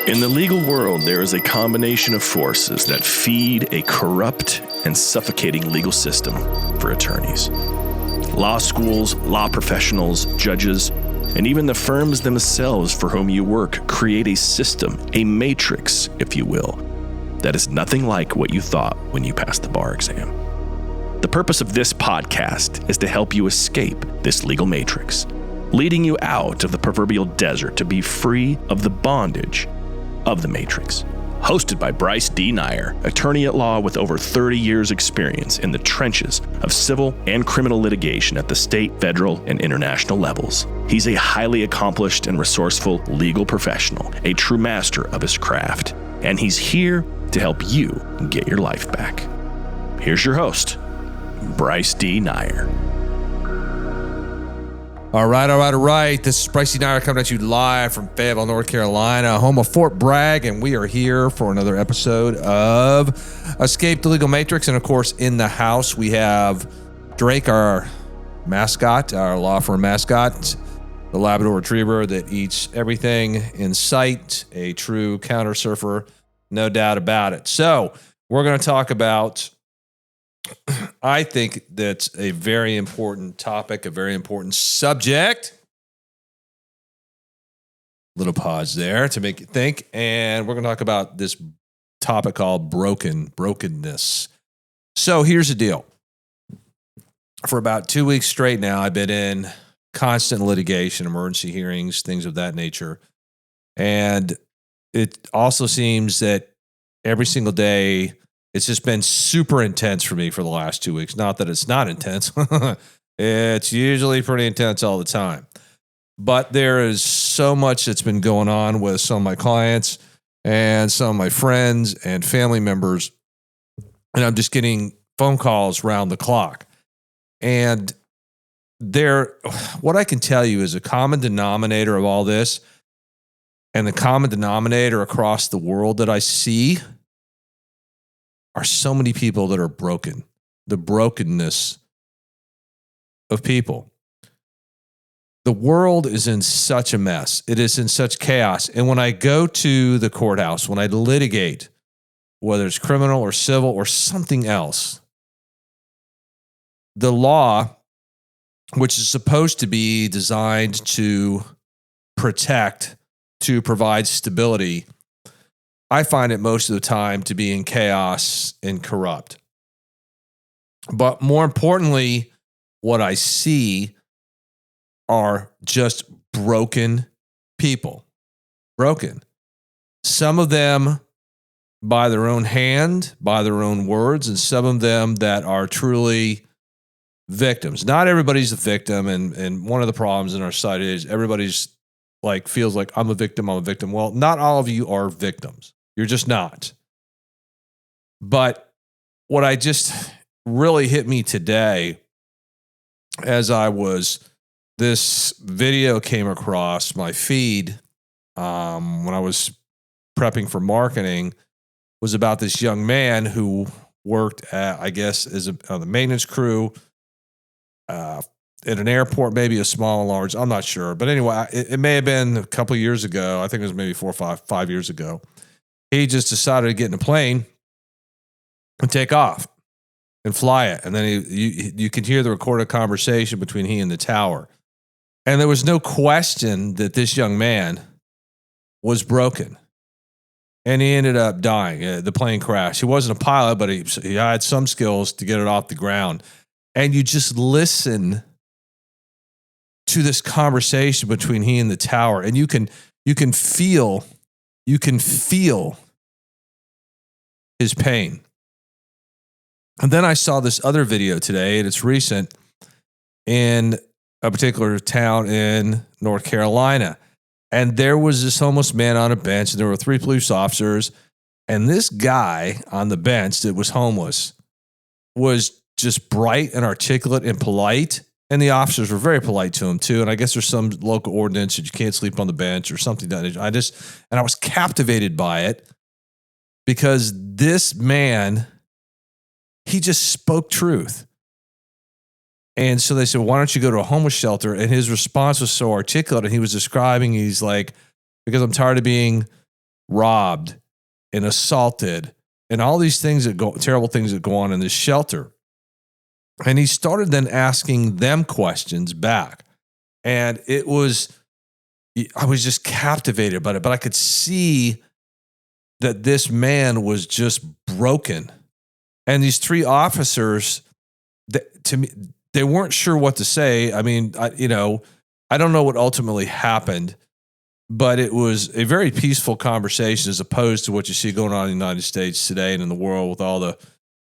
In the legal world, there is a combination of forces that feed a corrupt and suffocating legal system for attorneys. Law schools, law professionals, judges, and even the firms themselves for whom you work create a system, a matrix, if you will, that is nothing like what you thought when you passed the bar exam. The purpose of this podcast is to help you escape this legal matrix, leading you out of the proverbial desert to be free of the bondage of the matrix. Hosted by Bryce D. Nyer, attorney at law with over 30 years experience in the trenches of civil and criminal litigation at the state, federal, and international levels. He's a highly accomplished and resourceful legal professional, a true master of his craft, and he's here to help you get your life back. Here's your host, Bryce D. Nyer. All right. This is Bryce D. Nyer coming at you live from Fayetteville, North Carolina, home of Fort Bragg, and we are here for another episode of Escape the Legal Matrix. And of course, in the house, we have Drake, our mascot, our law firm mascot, the Labrador Retriever that eats everything in sight, a true counter surfer, no doubt about it. So we're going to talk about, I think that's a very important topic, a very important subject. Little pause there to make you think. And we're going to talk about this topic called brokenness. So here's the deal. For about 2 weeks straight now, I've been in constant litigation, emergency hearings, things of that nature. And it also seems that every single day, it's just been super intense for me for the last 2 weeks. Not that it's not intense. It's usually pretty intense all the time. But there is so much that's been going on with some of my clients and some of my friends and family members. And I'm just getting phone calls round the clock. And what I can tell you is a common denominator of all this, and the common denominator across the world that I see, are so many people that are broken, the brokenness of people. The world is in such a mess. It is in such chaos. And when I go to the courthouse, when I litigate, whether it's criminal or civil or something else, the law, which is supposed to be designed to protect, to provide stability, I find it most of the time to be in chaos and corrupt. But more importantly, what I see are just broken people. Broken. Some of them by their own hand, by their own words, and some of them that are truly victims. Not everybody's a victim, and one of the problems in our society is everybody's feels like I'm a victim. Well, not all of you are victims. You're just not. But what I just really hit me today as this video came across my feed when I was prepping for marketing, was about this young man who worked at, I guess, on the maintenance crew at an airport, maybe a small and large, I'm not sure. But anyway, it may have been a couple of years ago. I think it was maybe 4 or 5 years ago. He just decided to get in a plane and take off and fly it. And then you can hear the recorded conversation between he and the tower. And there was no question that this young man was broken. And he ended up dying. The plane crashed. He wasn't a pilot, but he had some skills to get it off the ground. And you just listen to this conversation between he and the tower, and you can feel his pain. And then I saw this other video today, and it's recent, in a particular town in North Carolina. And there was this homeless man on a bench, and there were 3 police officers. And this guy on the bench that was homeless was just bright and articulate and polite. And the officers were very polite to him too. And I guess there's some local ordinance that you can't sleep on the bench or something. And I was captivated by it because this man, he just spoke truth. And so they said, why don't you go to a homeless shelter? And his response was so articulate. And he was describing, he's like, because I'm tired of being robbed and assaulted and all these things terrible things that go on in this shelter. And he started then asking them questions back. And I was just captivated by it, but I could see that this man was just broken. And these three officers, to me, they weren't sure what to say. I mean, I don't know what ultimately happened, but it was a very peaceful conversation as opposed to what you see going on in the United States today and in the world with all the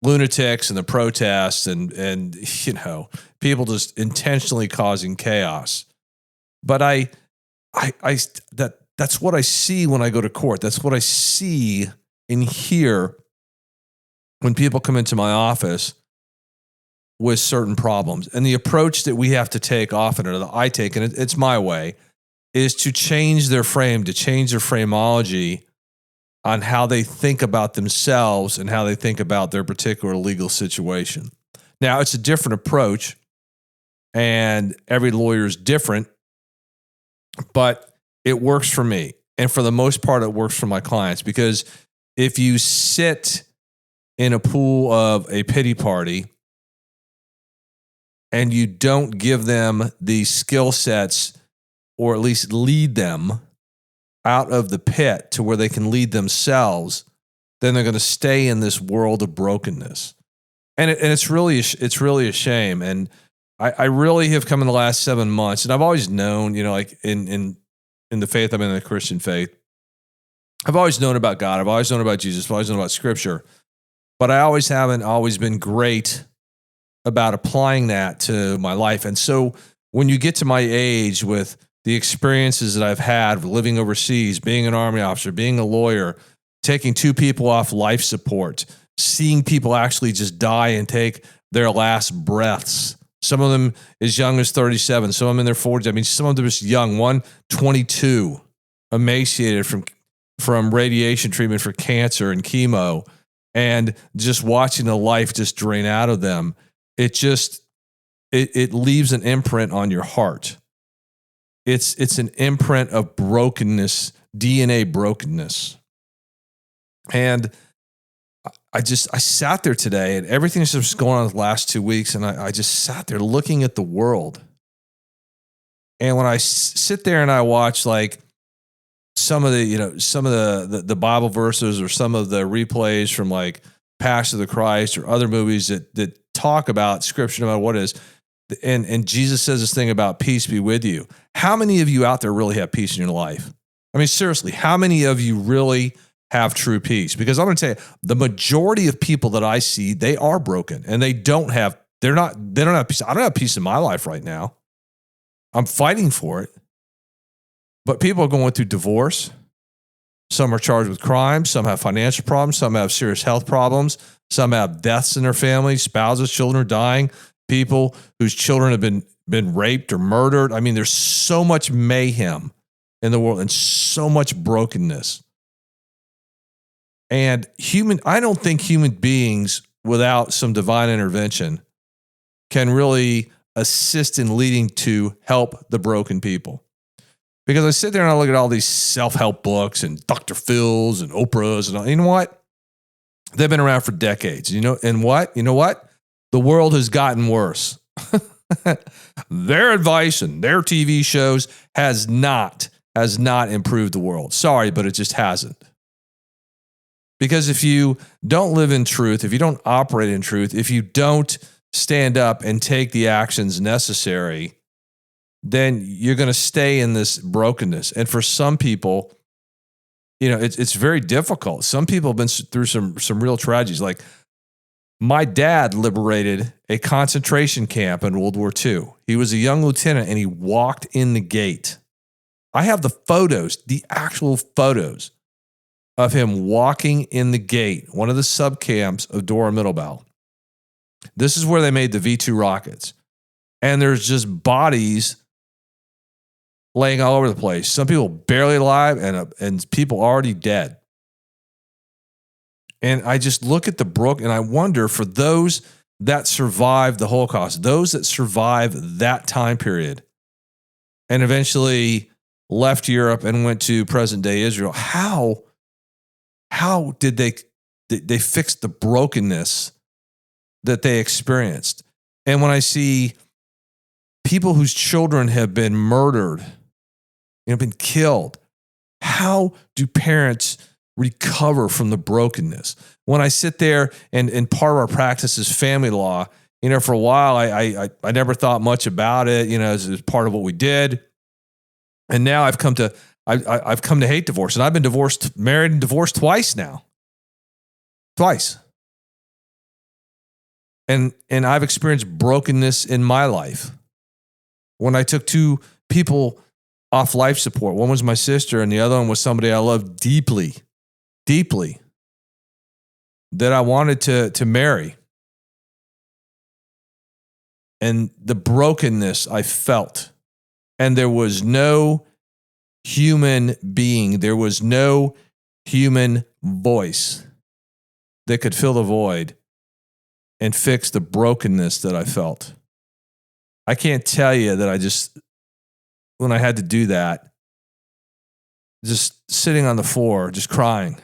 lunatics and the protests and people just intentionally causing chaos. But that's what I see when I go to court. That's what I see and hear when people come into my office with certain problems. And the approach that we have to take often, or that I take, and it's my way, is to change their frame, to change their phraseology on how they think about themselves and how they think about their particular legal situation. Now, it's a different approach, and every lawyer is different, but it works for me. And for the most part, it works for my clients, because if you sit in a pool of a pity party and you don't give them the skill sets, or at least lead them out of the pit to where they can lead themselves, then they're going to stay in this world of brokenness. And it's really a shame. And I really have come in the last 7 months, and I've always known, like in the faith, I'm in the Christian faith, I've always known about God. I've always known about Jesus. I've always known about Scripture. But I haven't always been great about applying that to my life. And so when you get to my age, with the experiences that I've had living overseas, being an Army officer, being a lawyer, taking 2 people off life support, seeing people actually just die and take their last breaths. Some of them as young as 37, some of them in their 40s. I mean, some of them just young. One, 22, emaciated from radiation treatment for cancer and chemo, and just watching the life just drain out of them. It leaves an imprint on your heart. It's an imprint of brokenness, DNA brokenness. And I sat there today, and everything's just going on the last 2 weeks, and I just sat there looking at the world. And when I sit there and I watch like some of the Bible verses, or some of the replays from like Passion of the Christ or other movies that talk about Scripture, about what is, and Jesus says this thing about peace be with you. How many of you out there really have peace in your life? I mean, seriously, how many of you really have true peace? Because I'm going to tell you, the majority of people that I see, they are broken, and they don't have peace. I don't have peace in my life right now. I'm fighting for it. But people are going through divorce. Some are charged with crime. Some have financial problems. Some have serious health problems. Some have deaths in their family. Spouses, children are dying. People whose children have been raped or murdered. I mean, there's so much mayhem in the world and so much brokenness. And I don't think human beings without some divine intervention can really assist in leading to help the broken people. Because I sit there and I look at all these self-help books and Dr. Phil's and Oprah's and all. You know what? They've been around for decades. And what? You know what? The world has gotten worse. Their advice and their TV shows has not improved the world. Sorry, but it just hasn't. Because if you don't live in truth, if you don't operate in truth, if you don't stand up and take the actions necessary, then you're going to stay in this brokenness. And for some people, it's very difficult. Some people have been through some real tragedies. Like my dad liberated a concentration camp in World War II. He was a young lieutenant, and he walked in the gate. I have the photos, the actual photos of him walking in the gate, one of the subcamps of Dora Middlebau. This is where they made the V-2 rockets. And there's just bodies laying all over the place. Some people barely alive, and people already dead. And I just look at the brook, and I wonder, for those that survived the Holocaust, those that survived that time period, and eventually left Europe and went to present-day Israel, how how did they fix the brokenness that they experienced? And when I see people whose children have been murdered, been killed, how do parents recover from the brokenness? When I sit there and part of our practice is family law, for a while I never thought much about it, as part of what we did. And now I've come to hate divorce, and I've been married and divorced twice now. Twice. And I've experienced brokenness in my life. When I took two people off life support, one was my sister and the other one was somebody I loved deeply, deeply, that I wanted to marry. And the brokenness I felt. And there was no human being, there was no human voice that could fill the void and fix the brokenness that I felt. I can't tell you that when I had to do that, just sitting on the floor, just crying,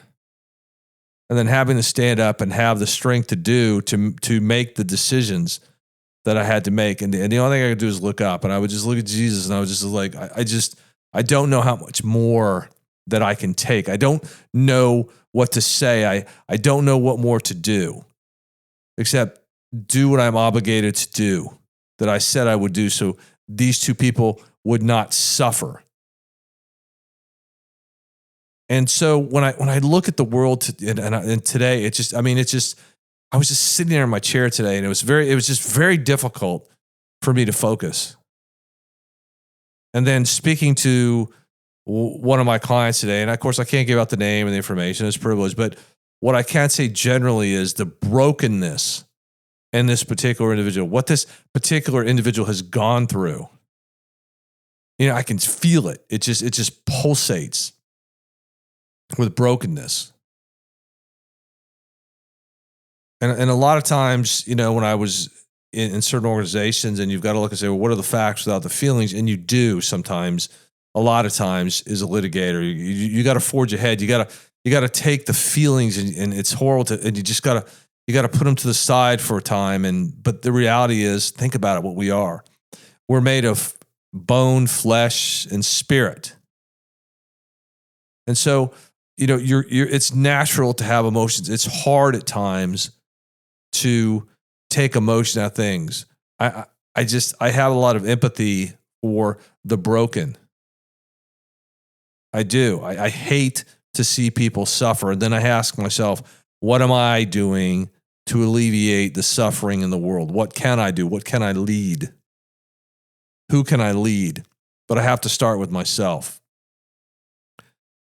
and then having to stand up and have the strength to make the decisions that I had to make. And the only thing I could do is look up, and I would just look at Jesus, and I was just like, I don't know how much more that I can take. I don't know what to say. I don't know what more to do, except do what I'm obligated to do, that I said I would do, so these two people would not suffer. And so when I look at the world and today, I was just sitting there in my chair today, and it was just very difficult for me to focus. And then speaking to one of my clients today, and of course I can't give out the name and the information, it's privileged, but what I can say generally is the brokenness in this particular individual, what this particular individual has gone through. I can feel it. It just pulsates with brokenness. And a lot of times, when I was in certain organizations, and you've got to look and say, well, what are the facts without the feelings? And you do sometimes, a lot of times, as a litigator, you got to forge ahead. You got to take the feelings, and it's horrible and you just got to put them to the side for a time. But the reality is, think about it, what we are. We're made of bone, flesh, and spirit. And so, it's natural to have emotions. It's hard at times to take emotion out of things. I have a lot of empathy for the broken. I do. I hate to see people suffer. And then I ask myself, what am I doing to alleviate the suffering in the world? What can I do? What can I lead? Who can I lead? But I have to start with myself.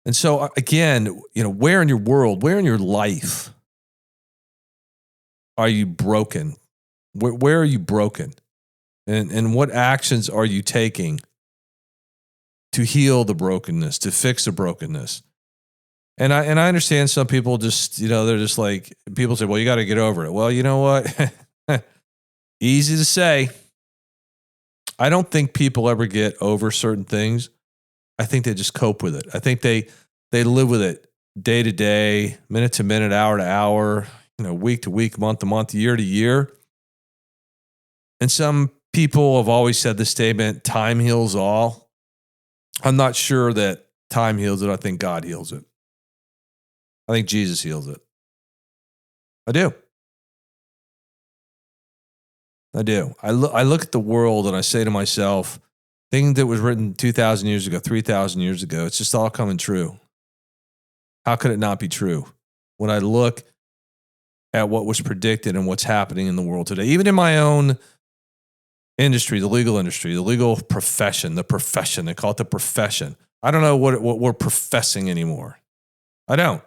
And so again, where in your world, where in your life are you broken? Where are you broken? And what actions are you taking to heal the brokenness, to fix the brokenness? And I understand some people just, they're just like, people say, well, you got to get over it. Well, you know what? Easy to say. I don't think people ever get over certain things. I think they just cope with it. I think they live with it day to day, minute to minute, hour to hour, week to week, month to month, year to year. And some people have always said the statement, time heals all. I'm not sure that time heals it. I think God heals it. I think Jesus heals it. I do. I look at the world and I say to myself, thing that was written 2,000 years ago, 3,000 years ago, it's just all coming true. How could it not be true? When I look at what was predicted and what's happening in the world today, even in my own industry, the legal profession, they call it the profession. I don't know what we're professing anymore. I don't,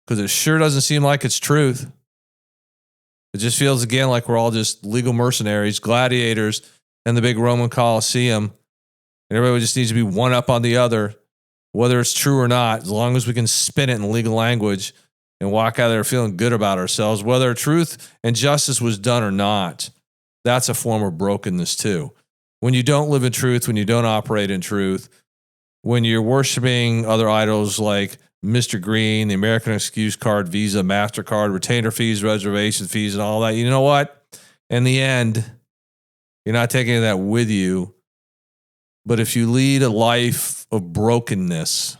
because it sure doesn't seem like it's truth. It just feels again like we're all just legal mercenaries, gladiators in the big Roman Colosseum. And everybody just needs to be one up on the other, whether it's true or not, as long as we can spin it in legal language and walk out of there feeling good about ourselves, whether truth and justice was done or not. That's a form of brokenness too. When you don't live in truth, when you don't operate in truth, when you're worshiping other idols like Mr. Green, the American Excuse Card, Visa, MasterCard, retainer fees, reservation fees, and all that. You know what? In the end, you're not taking that with you. But if you lead a life of brokenness,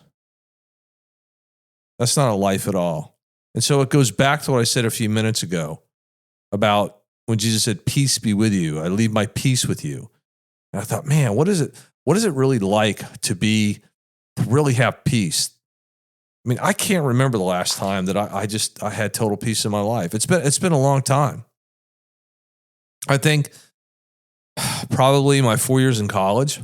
that's not a life at all. And so it goes back to what I said a few minutes ago about when Jesus said, peace be with you. I leave my peace with you. And I thought, man, what is it really like to really have peace? I mean, I can't remember the last time that I had total peace in my life. It's been a long time. I think probably my 4 years in college,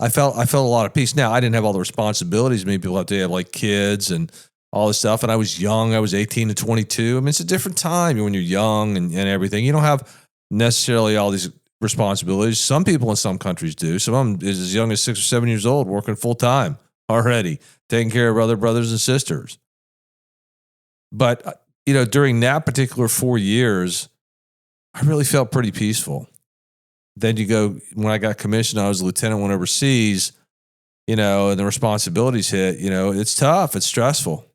I felt a lot of peace. Now, I didn't have all the responsibilities. Maybe people have to have like kids and all this stuff. And I was young. I was 18 to 22. I mean, it's a different time when you're young and everything. You don't have necessarily all these responsibilities. Some people in some countries do. Some of them is as young as 6 or 7 years old, working full time already, taking care of other brothers and sisters. But, during that particular 4 years, I really felt pretty peaceful. Then when I got commissioned, I was a lieutenant, went overseas, and the responsibilities hit, it's tough. It's stressful.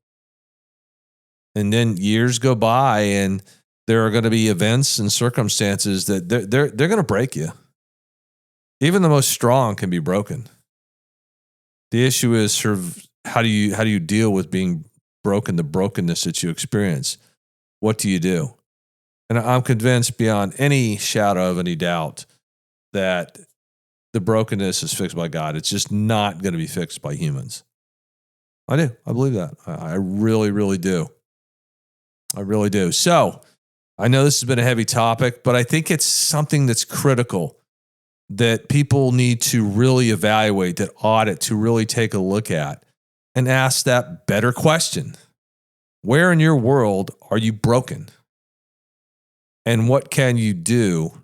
And then years go by and there are going to be events and circumstances that they're going to break you. Even the most strong can be broken. The issue is sort of how do you deal with being broken, the brokenness that you experience? What do you do? And I'm convinced beyond any shadow of any doubt that the brokenness is fixed by God. It's just not going to be fixed by humans. I do. I believe that. I really, really do. I really do. So I know this has been a heavy topic, but I think it's something that's critical that people need to really evaluate, that audit, to really take a look at and ask that better question. Where in your world are you broken? And what can you do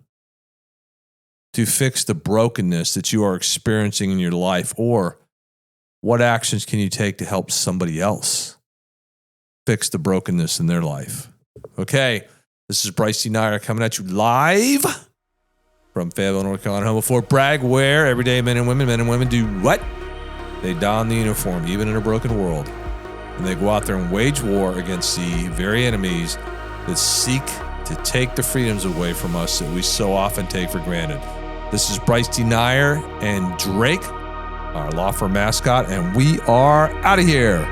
to fix the brokenness that you are experiencing in your life? Or what actions can you take to help somebody else fix the brokenness in their life? Okay, this is Bryce Denier coming at you live from Fayetteville, North Carolina, home of Fort Bragg, where everyday men and women do what? They don the uniform, even in a broken world. And they go out there and wage war against the very enemies that seek to take the freedoms away from us that we so often take for granted. This is Bryce Denier and Drake, our law firm mascot, and we are out of here.